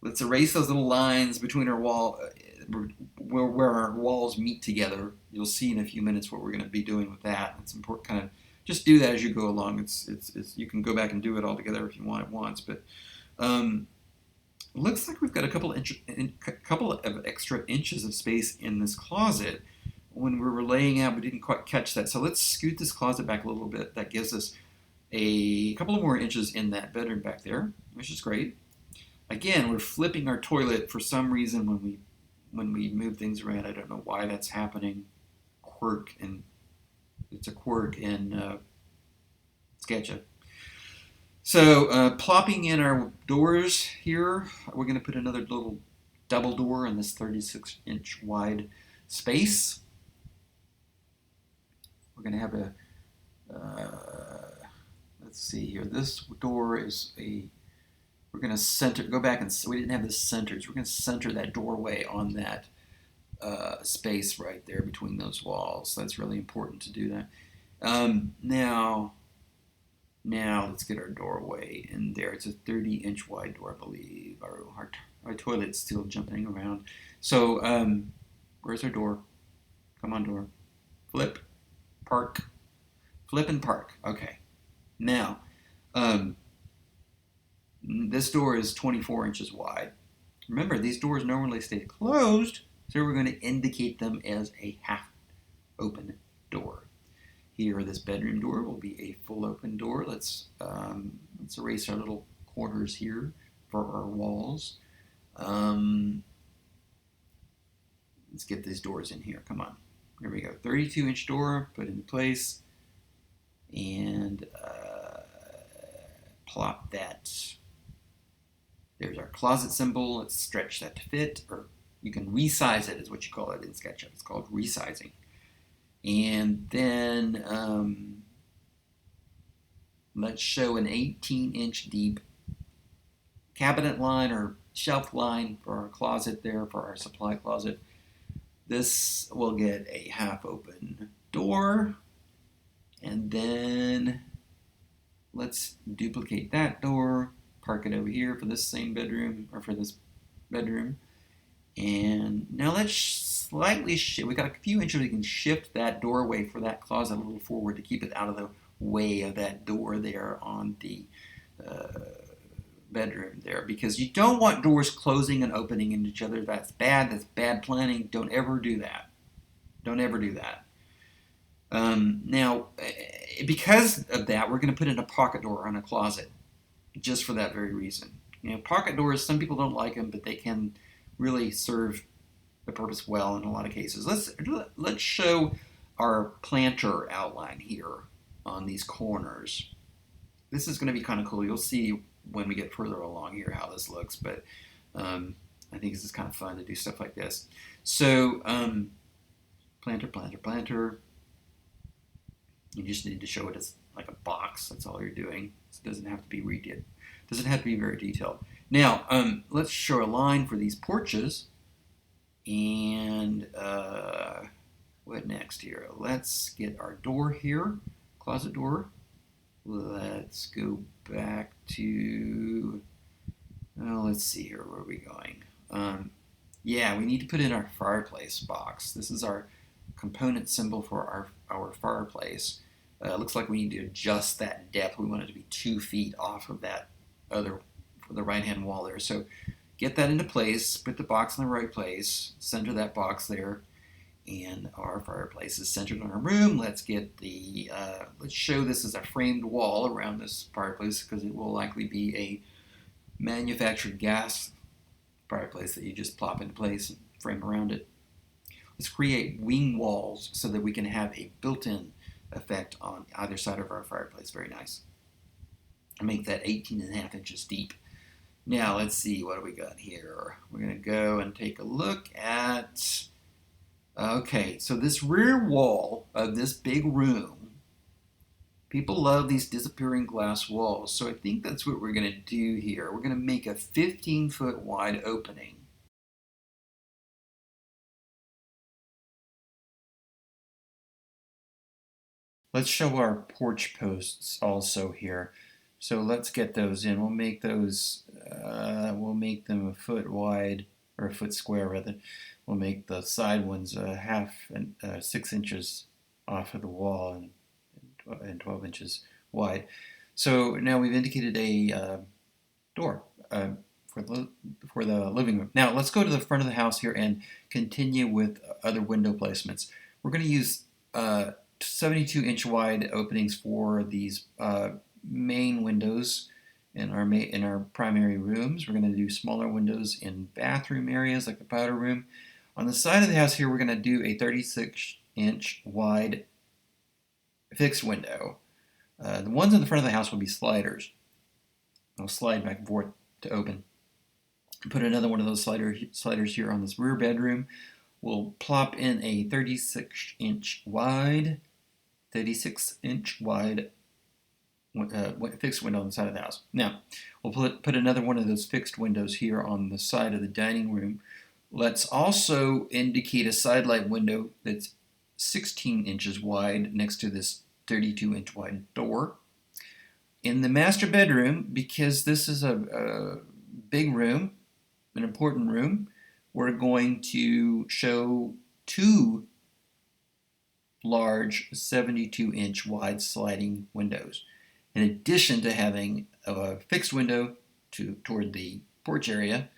Let's erase those little lines between our wall, where our walls meet together. You'll see in a few minutes what we're going to be doing with that. It's important, kind of just do that as you go along. It's you can go back and do it all together if you want it once, but looks like we've got a couple of extra inches of space in this closet. When we were laying out, we didn't quite catch that. So let's scoot this closet back a little bit. That gives us a couple of more inches in that bedroom back there, which is great. Again, we're flipping our toilet for some reason when we move things around. I don't know why that's happening. It's a quirk in SketchUp. So plopping in our doors here, we're going to put another little double door in this 36-inch wide space. We're going to have let's see here. This door is we're going to center, go back and we didn't have this centered. So we're going to center that doorway on that space right there between those walls. So that's really important to do that. Now let's get our doorway in there. It's a 30-inch wide door, I believe. Our toilet's still jumping around. So where's our door? Come on, door. Flip. Park. Flip and park. Okay. Now, this door is 24 inches wide. Remember, these doors normally stay closed, so we're going to indicate them as a half open door. Here, this bedroom door will be a full open door. Let's erase our little corners here for our walls. Let's get these doors in here. Come on. Here we go. 32-inch door, put into place, and plop that. There's our closet symbol. Let's stretch that to fit, or you can resize it, is what you call it in SketchUp. It's called resizing. And then let's show an 18-inch deep cabinet line or shelf line for our closet there, for our supply closet. This will get a half open door. And then let's duplicate that door, park it over here for this same bedroom, or for this bedroom. And now let's slightly shift. We got a few inches. We can shift that doorway for that closet a little forward to keep it out of the way of that door there on the bedroom there, because you don't want doors closing and opening into each other. That's bad. That's bad planning. Don't ever do that. Don't ever do that. Now, because of that, we're going to put in a pocket door on a closet, just for that very reason. You know, pocket doors, some people don't like them, but they can really serve the purpose well in a lot of cases. Let's show our planter outline here on these corners. This is going to be kind of cool. You'll see when we get further along here how this looks, but I think this is kind of fun to do stuff like this. So planter. You just need to show it as like a box. That's all you're doing. It doesn't have to be redid. Doesn't have to be very detailed. Now, let's show a line for these porches. And what next here? Let's get our door here, closet door. Let's go back to, let's see here, where are we going? Yeah, we need to put in our fireplace box. This is our component symbol for our fireplace. Looks like we need to adjust that depth. We want it to be 2 feet off of that other, for the right-hand wall there. So get that into place, put the box in the right place, center that box there, And our fireplace is centered on our room. Let's get the, let's show this as a framed wall around this fireplace because it will likely be a manufactured gas fireplace that you just plop into place and frame around it. Let's create wing walls so that we can have a built-in effect on either side of our fireplace. Very nice. I'll make that 18.5 inches deep. Now let's see, what do we got here? We're going to go and take a look at, okay, so this rear wall of this big room, people love these disappearing glass walls, so I think that's what we're going to do here. We're going to make a 15-foot wide opening. Let's show our porch posts also here. So let's get those in. We'll make those, we'll make them a foot wide, or a foot square rather. We'll make the side ones half and 6 inches off of the wall and 12 inches wide. So now we've indicated a door for the living room. Now let's go to the front of the house here and continue with other window placements. We're going to use 72-inch wide openings for these main windows in our primary rooms. We're going to do smaller windows in bathroom areas like the powder room. On the side of the house here, we're going to do a 36-inch wide fixed window. The ones in the front of the house will be sliders. They'll slide back and forth to open. Put another one of those sliders here on this rear bedroom. We'll plop in a 36-inch wide fixed window on the side of the house. Now, we'll put another one of those fixed windows here on the side of the dining room. Let's also indicate a side light window that's 16 inches wide next to this 32-inch wide door. In the master bedroom, because this is a big room, an important room, we're going to show two large 72-inch wide sliding windows, in addition to having a fixed window toward the porch area.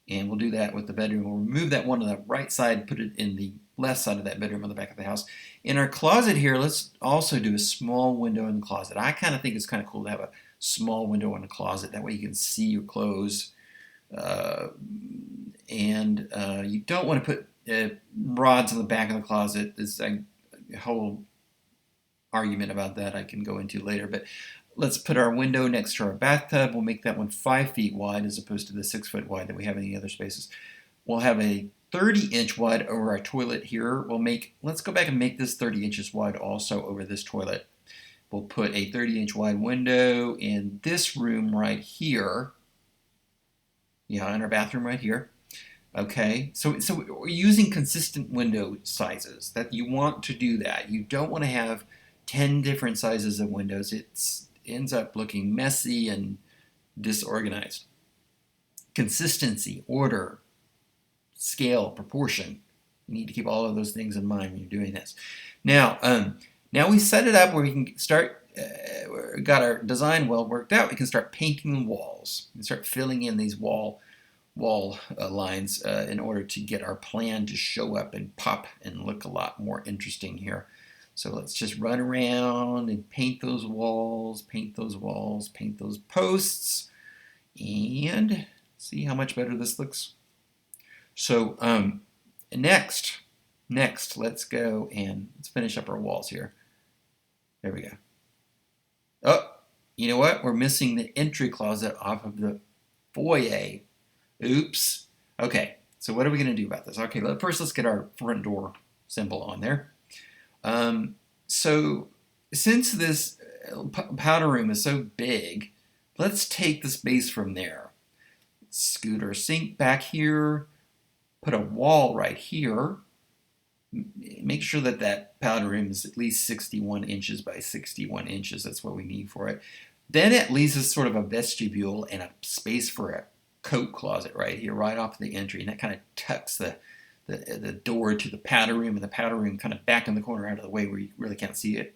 And we'll do that with the bedroom. We'll remove that one on the right side, put it in the left side of that bedroom on the back of the house. In our closet here, let's also do a small window in the closet. I kind of think it's kind of cool to have a small window in the closet. That way you can see your clothes. You don't want to put rods in the back of the closet. There's a whole argument about that I can go into later. But let's put our window next to our bathtub. We'll make that one 5 feet wide as opposed to the 6 foot wide that we have in the other spaces. We'll have a 30-inch wide over our toilet here. Let's go back and make this 30 inches wide also over this toilet. We'll put a 30-inch wide window in this room right here. Yeah, in our bathroom right here. Okay, so we're using consistent window sizes. That you want to do that. You don't want to have 10 different sizes of windows. It ends up looking messy and disorganized. Consistency, order, scale, proportion. You need to keep all of those things in mind when you're doing this. Now we set it up where we can start, got our design well worked out, we can start painting the walls and start filling in these wall lines in order to get our plan to show up and pop and look a lot more interesting here. So let's just run around and paint those walls, paint those walls, paint those posts, and see how much better this looks. So next, let's go and let's finish up our walls here. There we go. Oh, you know what? We're missing the entry closet off of the foyer. Oops. Okay, so what are we going to do about this? Okay, first let's get our front door symbol on there. So since this powder room is so big, let's take the space from there. Scoot our sink back here, put a wall right here. Make sure that that powder room is at least 61 inches by 61 inches. That's what we need for it. Then it leaves us sort of a vestibule and a space for a coat closet right here, right off the entry. And that kind of tucks the door to the powder room, and the powder room kind of back in the corner out of the way where you really can't see it.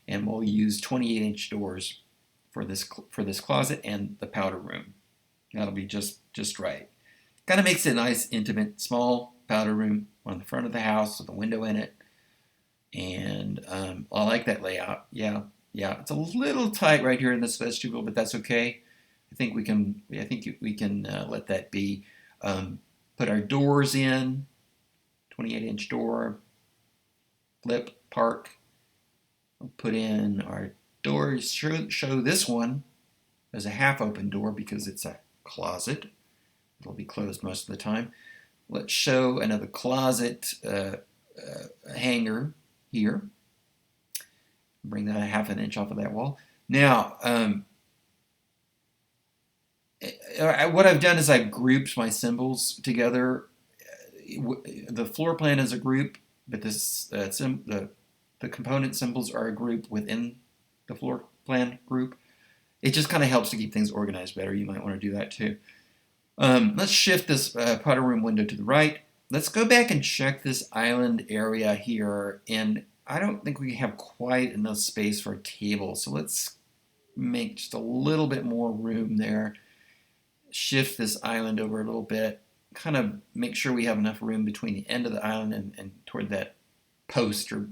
And we'll use 28-inch doors for this closet and the powder room. That'll be just right. Kind of makes it a nice, intimate, small powder room on the front of the house with a window in it. And I like that layout. Yeah, it's a little tight right here in this vestibule, but that's okay. I think we can let that be. Put our doors in, 28-inch door, flip, park. We'll put in our doors. Show this one as a half-open door because it's a closet. It'll be closed most of the time. Let's show another closet hanger here. Bring that a half an inch off of that wall. Now, what I've done is I've grouped my symbols together. The floor plan is a group, but the component symbols are a group within the floor plan group. It just kind of helps to keep things organized better. You might want to do that too. Let's shift this powder room window to the right. Let's go back and check this island area here, and I don't think we have quite enough space for a table, so let's make just a little bit more room there. Shift this island over a little bit, kind of make sure we have enough room between the end of the island and toward that post or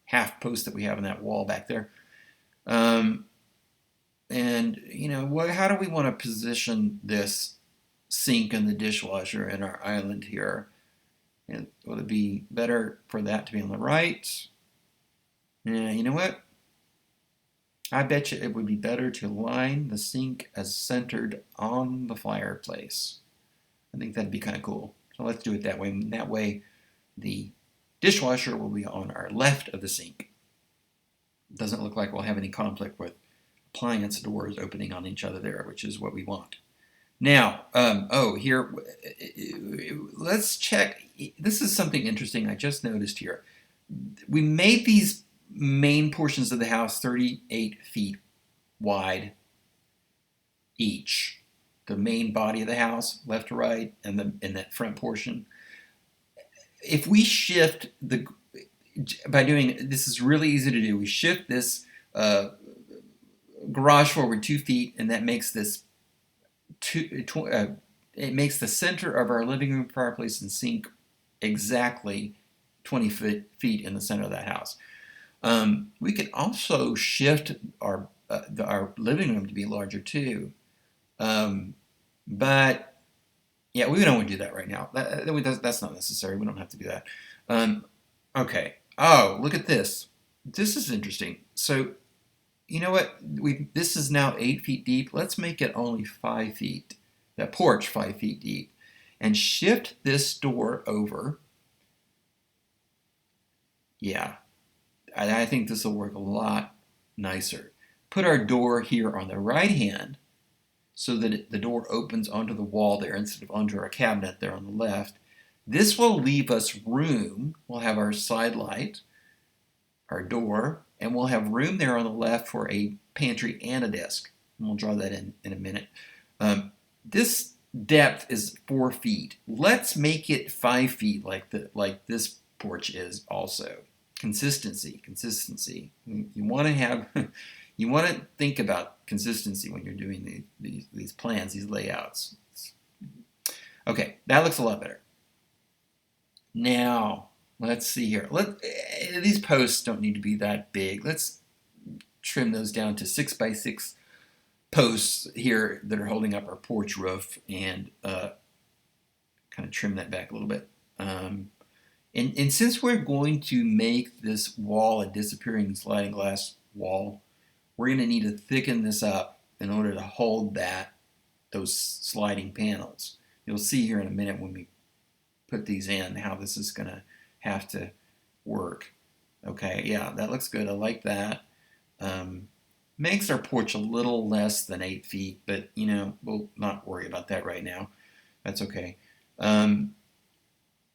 half post that we have in that wall back there. And how do we want to position this sink and the dishwasher in our island here? And would it be better for that to be on the right? Yeah, you know what? I bet you it would be better to line the sink as centered on the fireplace. I think that'd be kind of cool. So let's do it that way. And that way, the dishwasher will be on our left of the sink. It doesn't look like we'll have any conflict with appliance doors opening on each other there, which is what we want. Now, here, let's check. This is something interesting I just noticed here. We made these main portions of the house 38 feet wide each. The main body of the house, left to right, and that front portion. If we shift this is really easy to do. We shift this garage forward 2 feet, and that makes this it makes the center of our living room, fireplace, and sink exactly 20 feet in the center of that house. We could also shift our living room to be larger too, but yeah, we don't want to do that right now. That's not necessary. We don't have to do that. Okay. Oh, look at this. This is interesting. So, you know what? This is now 8 feet deep. Let's make it only 5 feet. That porch 5 feet deep, and shift this door over. Yeah, I think this will work a lot nicer. Put our door here on the right hand so that the door opens onto the wall there instead of onto our cabinet there on the left. This will leave us room. We'll have our side light, our door, and we'll have room there on the left for a pantry and a desk. And we'll draw that in a minute. This depth is 4 feet. Let's make it 5 feet like this porch is also. Consistency. You want to think about consistency when you're doing these plans, these layouts. Okay, that looks a lot better. Now, let's see here. These posts don't need to be that big. Let's trim those down to 6x6 posts here that are holding up our porch roof, and kind of trim that back a little bit. And since we're going to make this wall a disappearing sliding glass wall, we're going to need to thicken this up in order to hold those sliding panels. You'll see here in a minute when we put these in how this is going to have to work. Okay, yeah, that looks good. I like that. Makes our porch a little less than 8 feet, but we'll not worry about that right now. That's okay.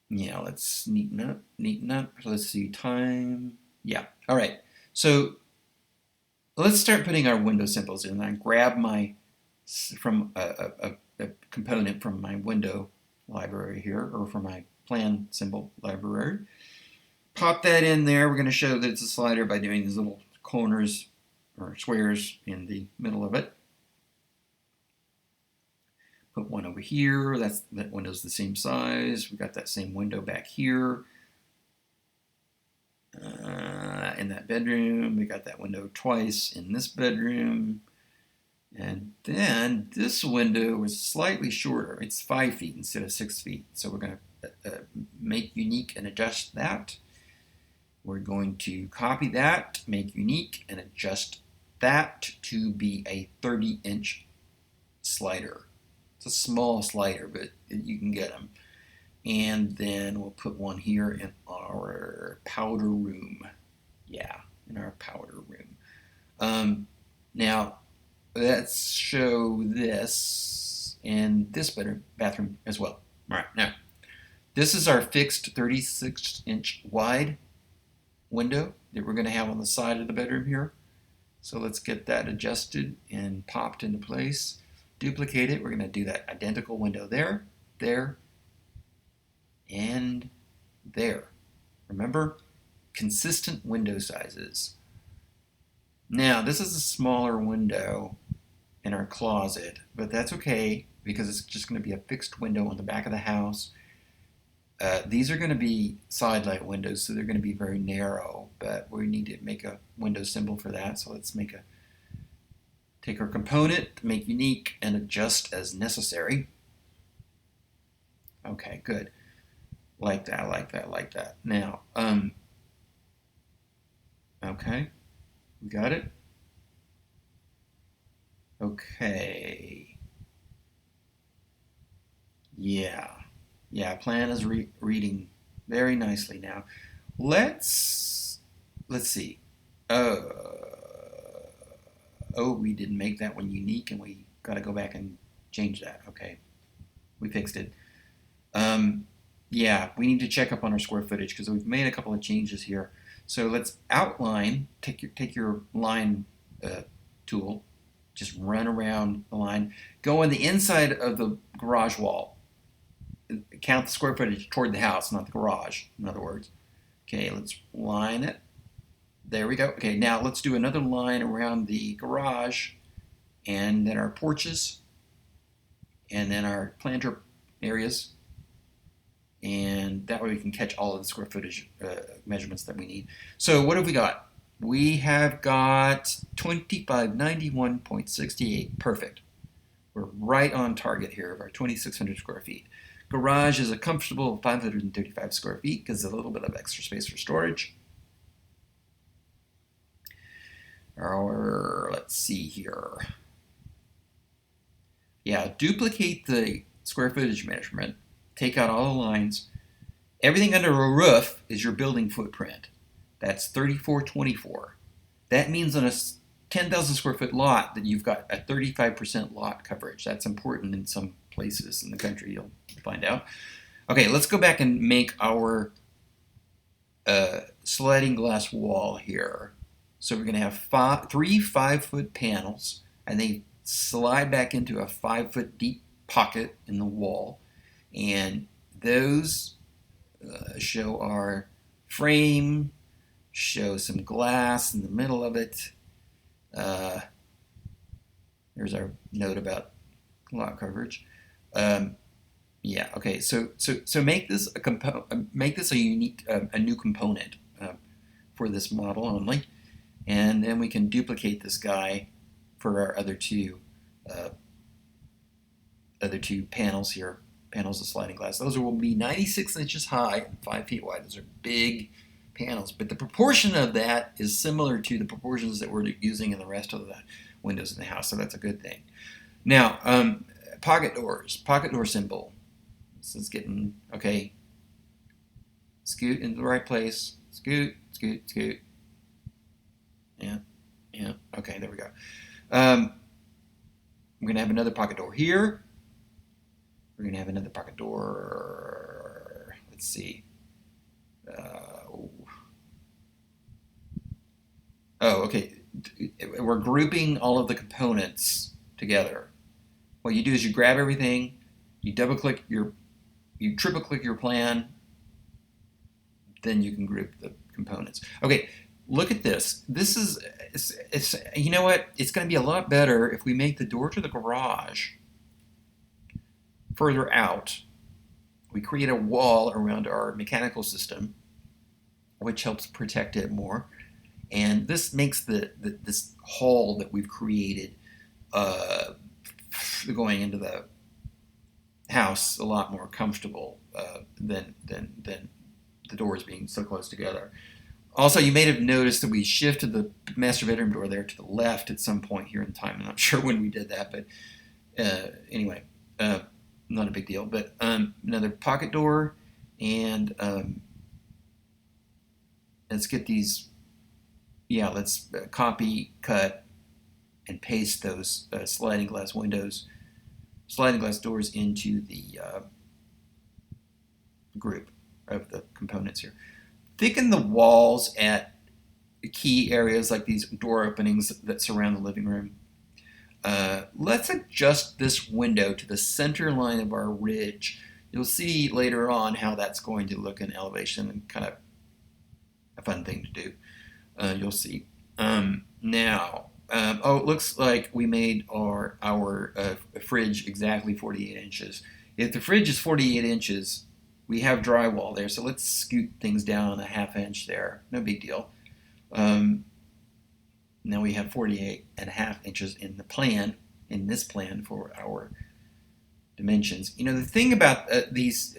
Yeah, let's neaten up. Let's see, time. Yeah, all right. So let's start putting our window symbols in. I grab from a component from my window library here, or from my plan symbol library. Pop that in there. We're going to show that it's a slider by doing these little corners or squares in the middle of it. Put one over here. That window's the same size. We got that same window back here. In that bedroom, we got that window twice in this bedroom. And then this window is slightly shorter. It's 5 feet instead of 6 feet. So we're going to make unique and adjust that. We're going to copy that, make unique, and adjust that to be a 30-inch slider. It's a small slider, but you can get them. And then we'll put one here in our powder room. Yeah, in our powder room. Now, let's show this in this bathroom as well. All right, now, this is our fixed 36-inch wide window that we're going to have on the side of the bedroom here. So let's get that adjusted and popped into place. Duplicate it. We're going to do that identical window there, there, and there. Remember, consistent window sizes. Now, this is a smaller window in our closet, but that's okay because it's just going to be a fixed window on the back of the house. These are going to be side light windows, so they're going to be very narrow, but we need to make a window symbol for that. So let's take our component, make unique, and adjust as necessary. Okay, good. Like that, like that, like that. Now, okay, we got it. Okay. Yeah, plan is reading very nicely now. Let's see. Oh, we didn't make that one unique, and we got to go back and change that. Okay, we fixed it. Yeah, we need to check up on our square footage because we've made a couple of changes here. So let's outline. Take your line tool. Just run around the line. Go on the inside of the garage wall. Count the square footage toward the house, not the garage, in other words. Okay, let's line it. There we go. Okay, now let's do another line around the garage, and then our porches, and then our planter areas. And that way we can catch all of the square footage measurements that we need. So what have we got? We have got 2591.68. Perfect. We're right on target here of our 2,600 square feet. Garage is a comfortable 535 square feet because a little bit of extra space for storage. Let's see here. Yeah, duplicate the square footage measurement. Take out all the lines. Everything under a roof is your building footprint. That's 3424. That means on a 10,000 square foot lot that you've got a 35% lot coverage. That's important in some places in the country, you'll find out. Okay, let's go back and make our sliding glass wall here. So we're going to have three 5-foot panels, and they slide back into a 5-foot deep pocket in the wall. And those show our frame, show some glass in the middle of it. There's our note about lot coverage. Yeah. Okay. So make this a unique, a new component for this model only, and then we can duplicate this guy for our other two panels here. Panels of sliding glass. Those will be 96 inches high and 5 feet wide. Those are big panels, but the proportion of that is similar to the proportions that we're using in the rest of the windows in the house, so that's a good thing. Now, pocket doors, pocket door symbol. This is getting, okay, scoot into the right place, scoot, scoot, scoot. Yeah, okay, there we go. We're going to have another pocket door here. We're going to have another pocket door, let's see. Okay. We're grouping all of the components together. What you do is you grab everything, you triple click your plan, then you can group the components. Okay, look at this. This is, you know what? It's going to be a lot better if we make the door to the garage further out, we create a wall around our mechanical system, which helps protect it more. And this makes this hall that we've created going into the house a lot more comfortable than the doors being so close together. Also, you may have noticed that we shifted the master bedroom door there to the left at some point here in time. I'm not sure when we did that, but anyway, not a big deal. But another pocket door, and let's get these. Yeah, let's copy, cut, and paste those sliding glass doors into the group of the components here. Thicken the walls at key areas like these door openings that surround the living room. Let's adjust this window to the center line of our ridge. You'll see later on how that's going to look in elevation, and kind of a fun thing to do. You'll see. It looks like we made our fridge exactly 48 inches. If the fridge is 48 inches, we have drywall there, so let's scoot things down a ½ inch there. No big deal. Now we have 48.5 inches in this plan for our dimensions. You know, the thing about these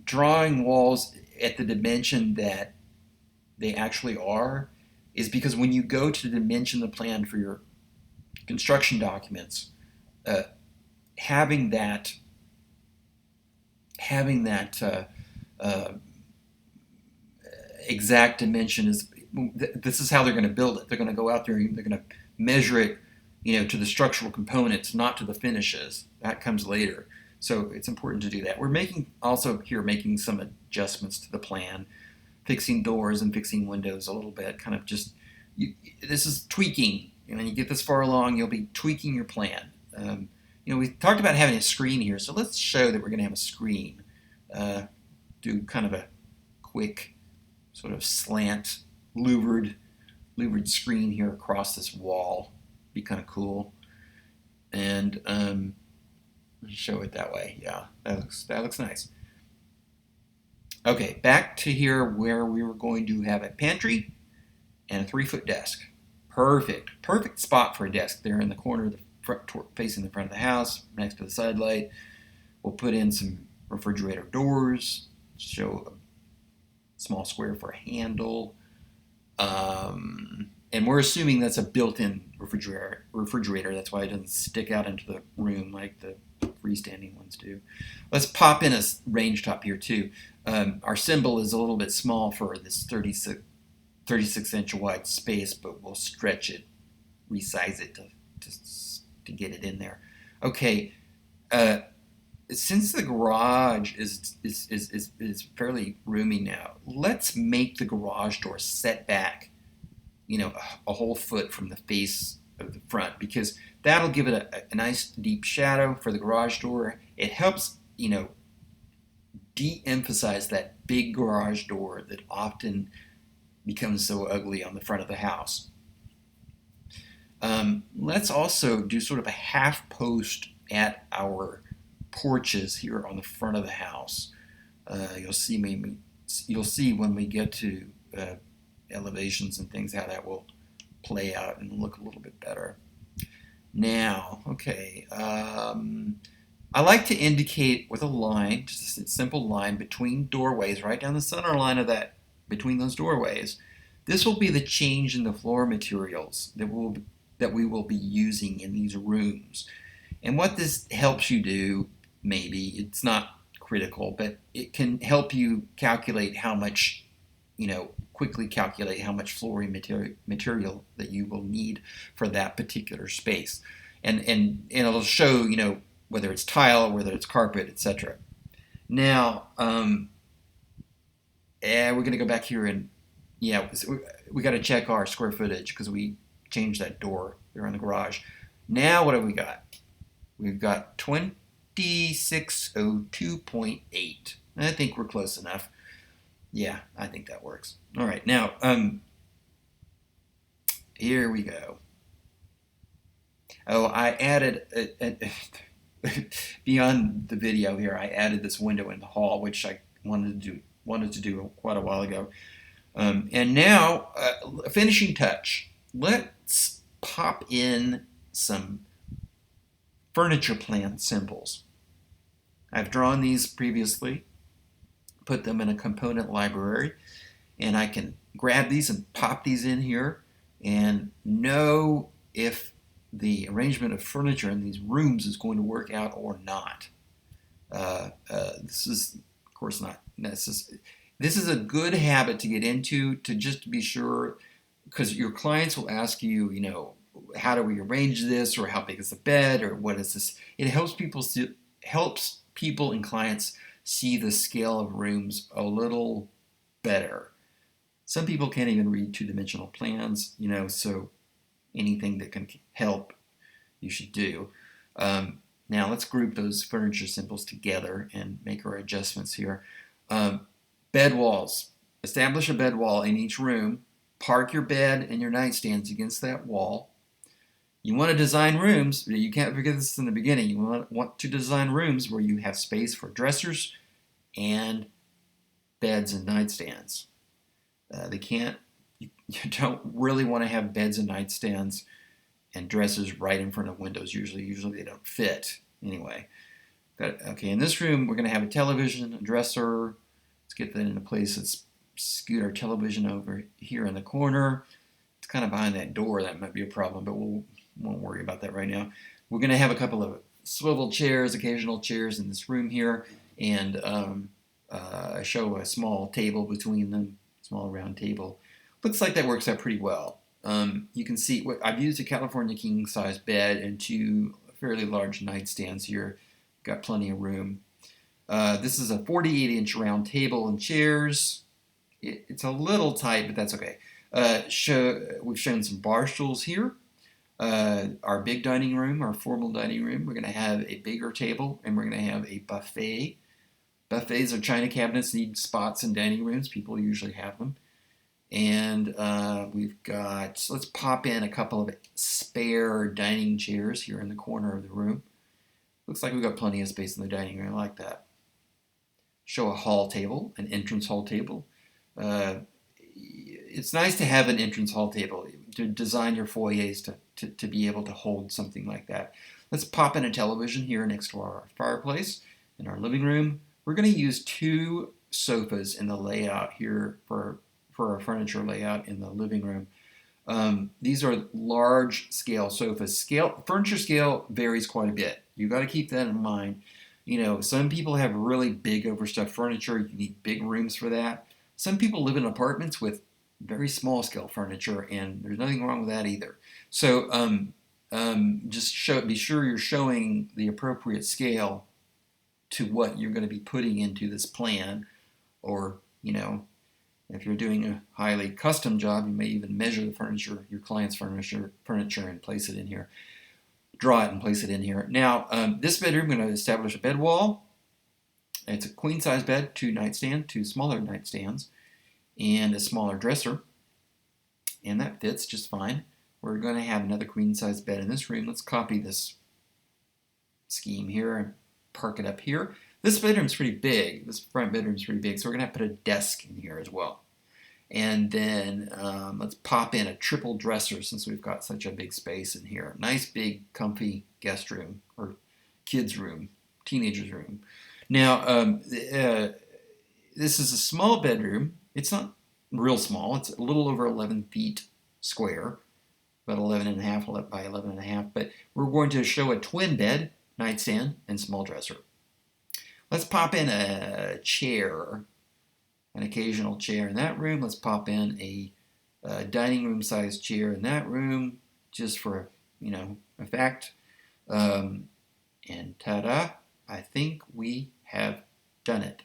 drawing walls at the dimension that they actually are is because when you go to dimension the plan for your construction documents, having that exact dimension this is how they're going to build it. They're going to go out there and they're going to measure it, to the structural components, not to the finishes. That comes later. So it's important to do that. We're making some adjustments to the plan, fixing doors and fixing windows a little bit, kind of just, this is tweaking. And when you get this far along, you'll be tweaking your plan. We talked about having a screen here, so let's show that we're going to have a screen. Do kind of a quick sort of slant, louvered screen here across this wall. Be kind of cool. And show it that way. Yeah, that looks nice. Okay, back to here where we were going to have a pantry and a 3-foot desk. Perfect spot for a desk there in the corner of the front, facing the front of the house, next to the side light. We'll put in some refrigerator doors, show a small square for a handle, and we're assuming that's a built-in refrigerator. That's why it doesn't stick out into the room like the freestanding ones do. Let's pop in a range top here too. Our symbol is a little bit small for this 36 inch wide space, but we'll stretch it, resize it to get it in there. Okay, since the garage is fairly roomy now, let's make the garage door set back, a whole foot from the face of the front, because that'll give it a nice deep shadow for the garage door. It helps, de-emphasize that big garage door that often becomes so ugly on the front of the house. Let's also do sort of a half post at our porches here on the front of the house. You'll see when we get to elevations and things how that will play out and look a little bit better. Now, okay, I like to indicate with a line, just a simple line between doorways, right down the center line of that, between those doorways. This will be the change in the floor materials that we will be using in these rooms. And what this helps you do, maybe, it's not critical, but it can help you calculate how much, quickly calculate how much flooring material that you will need for that particular space. And it'll show, whether it's tile, whether it's carpet, etc. Now, we're going to go back here and, we got to check our square footage because we changed that door there in the garage. Now, what have we got? We've got 2602.8. I think we're close enough. Yeah, I think that works. All right, now, here we go. Oh, I added beyond the video here, I added this window in the hall, which I wanted to do quite a while ago. And now, a finishing touch. Let's pop in some furniture plan symbols. I've drawn these previously, put them in a component library, and I can grab these and pop these in here and know if the arrangement of furniture in these rooms is going to work out or not. This is, of course, not necessary. This is a good habit to get into, to just be sure, because your clients will ask you, how do we arrange this, or how big is the bed, or what is this? It helps people and clients see the scale of rooms a little better. Some people can't even read two-dimensional plans, so anything that can help, you should do. Now let's group those furniture symbols together and make our adjustments here. Bed walls. Establish a bed wall in each room. Park your bed and your nightstands against that wall. You want to design rooms, you can't forget this in the beginning, you want to design rooms where you have space for dressers and beds and nightstands. You don't really want to have beds and nightstands and dressers right in front of windows. Usually they don't fit anyway. Okay, in this room we're going to have a television, a dresser. Let's get that into place. Let's scoot our television over here in the corner. It's kind of behind that door. That might be a problem, but we won't worry about that right now. We're going to have a couple of swivel chairs, occasional chairs in this room here, and I show a small table between them, small round table. Looks like that works out pretty well. You can see I've used a California king size bed and two fairly large nightstands here. Got plenty of room. This is a 48-inch round table and chairs. It's a little tight, but that's okay. We've shown some bar stools here. Our big dining room, our formal dining room, we're going to have a bigger table, and we're going to have a buffet. Buffets or china cabinets need spots in dining rooms. People usually have them. And let's pop in a couple of spare dining chairs here in the corner of the room. Looks like we've got plenty of space in the dining room. I like that. Show a hall table, an entrance hall table. It's nice to have an entrance hall table to design your foyers to be able to hold something like that. Let's pop in a television here next to our fireplace in our living room. We're going to use two sofas in the layout here for our furniture layout in the living room. These are large scale sofas. Furniture scale varies quite a bit. You've got to keep that in mind. Some people have really big overstuffed furniture. You need big rooms for that. Some people live in apartments with very small scale furniture, and there's nothing wrong with that either. So be sure you're showing the appropriate scale to what you're going to be putting into this plan, or if you're doing a highly custom job, you may even measure the furniture, your client's furniture, and place it in here. Draw it and place it in here. Now, this bedroom, I'm going to establish a bed wall. It's a queen size bed, two smaller nightstands, and a smaller dresser. And that fits just fine. We're going to have another queen size bed in this room. Let's copy this scheme here and park it up here. This bedroom's pretty big. This front bedroom's pretty big, so we're going to have to put a desk in here as well. And then let's pop in a triple dresser since we've got such a big space in here. Nice, big, comfy guest room or kids' room, teenagers' room. Now, this is a small bedroom. It's not real small. It's a little over 11 feet square, about 11 and a half by 11 and a half. But we're going to show a twin bed, nightstand, and small dresser. Let's pop in a chair, an occasional chair in that room. Let's pop in a dining room sized chair in that room, just for effect. And ta-da! I think we have done it.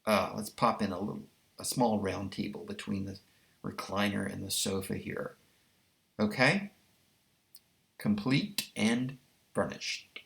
Let's pop in a small round table between the recliner and the sofa here. Okay, complete and furnished.